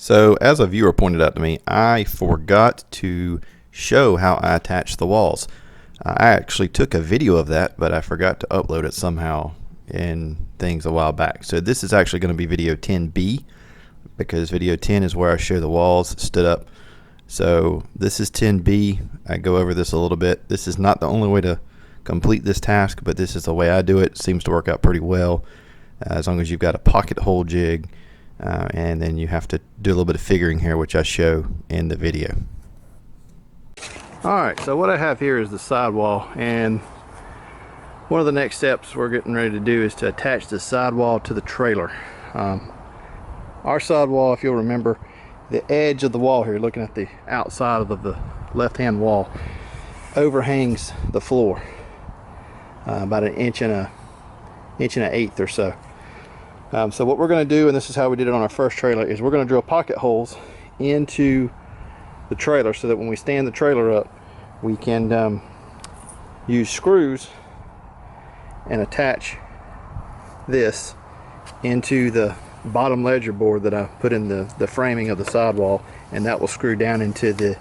So as a viewer pointed out to me, I forgot to show how I attach the walls. I actually took a video of that, but I forgot to upload it somehow in things a while back. So this is actually going to be video 10B, because video 10 is where I show the walls stood up. So this is 10B. I go over this a little bit. This is not the only way to complete this task, but this is the way I do it. It seems to work out pretty well, as long as you've got a pocket hole jig, and then you have to do a little bit of figuring here, which I show in the video. Alright, so what I have here is the sidewall, and one of the next steps we're getting ready to do is to attach the sidewall to the trailer. Our sidewall, if you'll remember, the edge of the wall here, looking at the outside of the left-hand wall, overhangs the floor about an inch and an eighth or so. So what we're going to do, and this is how we did it on our first trailer, is we're going to drill pocket holes into the trailer so that when we stand the trailer up, we can use screws and attach this into the bottom ledger board that I put in the framing of the sidewall, and that will screw down into the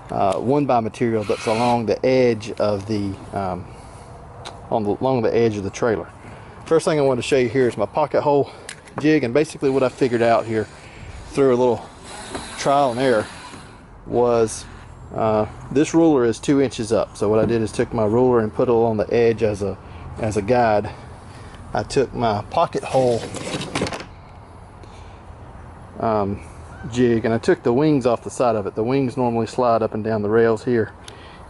1x material that's along the edge of the along the edge of the trailer. First thing I want to show you here is my pocket hole jig, and basically what I figured out here through a little trial and error was this ruler is 2 inches up. So what I did is took my ruler and put it along the edge as a guide. I took my pocket hole jig and I took the wings off the side of it. The wings normally slide up and down the rails here,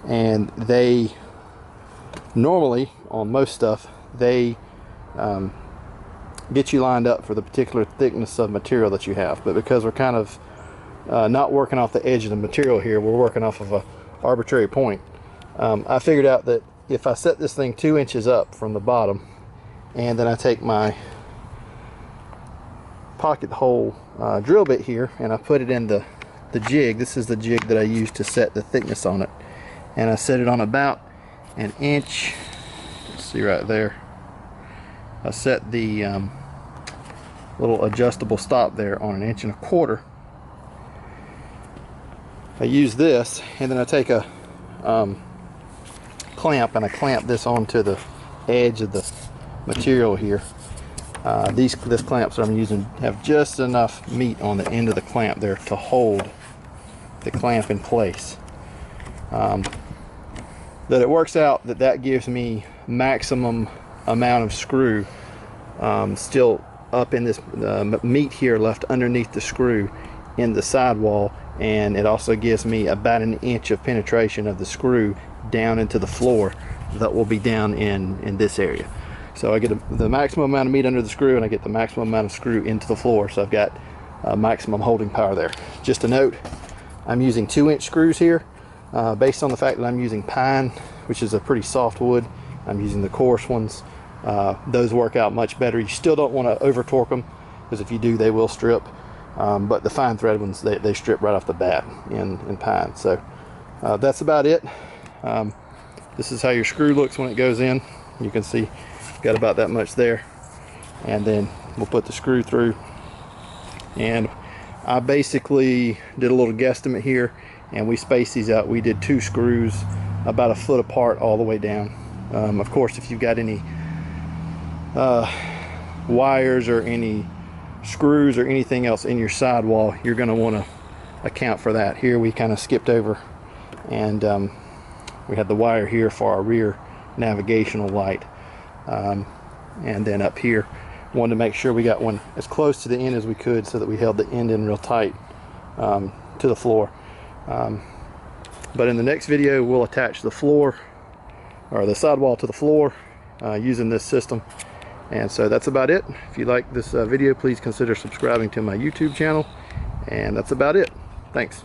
and they normally, on most stuff, they get you lined up for the particular thickness of material that you have. But because we're kind of not working off the edge of the material here, we're working off of a arbitrary point. I figured out that if I set this thing 2 inches up from the bottom, and then I take my pocket hole drill bit here and I put it in the jig. This is the jig that I use to set the thickness on it, and I set it on about an inch. Let's see right there. I set the little adjustable stop there on 1.25 inches. I use this, and then I take a clamp and I clamp this onto the edge of the material here. This clamps that I'm using have just enough meat on the end of the clamp there to hold the clamp in place. That it works out that gives me maximum amount of screw still up in this meat here left underneath the screw in the sidewall, and it also gives me about 1 inch of penetration of the screw down into the floor that will be down in this area. So I get the maximum amount of meat under the screw, and I get the maximum amount of screw into the floor, so I've got maximum holding power there. Just a note, I'm using 2-inch screws here based on the fact that I'm using pine, which is a pretty soft wood. I'm using the coarse ones. Those work out much better. You still don't want to over torque them, because if you do, they will strip. But the fine thread ones, they strip right off the bat in pine. So that's about it. This is how your screw looks when it goes in. You can see got about that much there, and then we'll put the screw through. And I basically did a little guesstimate here, and we spaced these out. We did 2 screws about 1 foot apart all the way down. Of course, if you've got any wires or any screws or anything else in your sidewall, you're going to want to account for that. Here we kind of skipped over, and we had the wire here for our rear navigational light, and then up here wanted to make sure we got one as close to the end as we could, so that we held the end in real tight to the floor. But in the next video, we'll attach the floor or the sidewall to the floor using this system. And so that's about it. If you like this video, please consider subscribing to my YouTube channel, and that's about it. Thanks.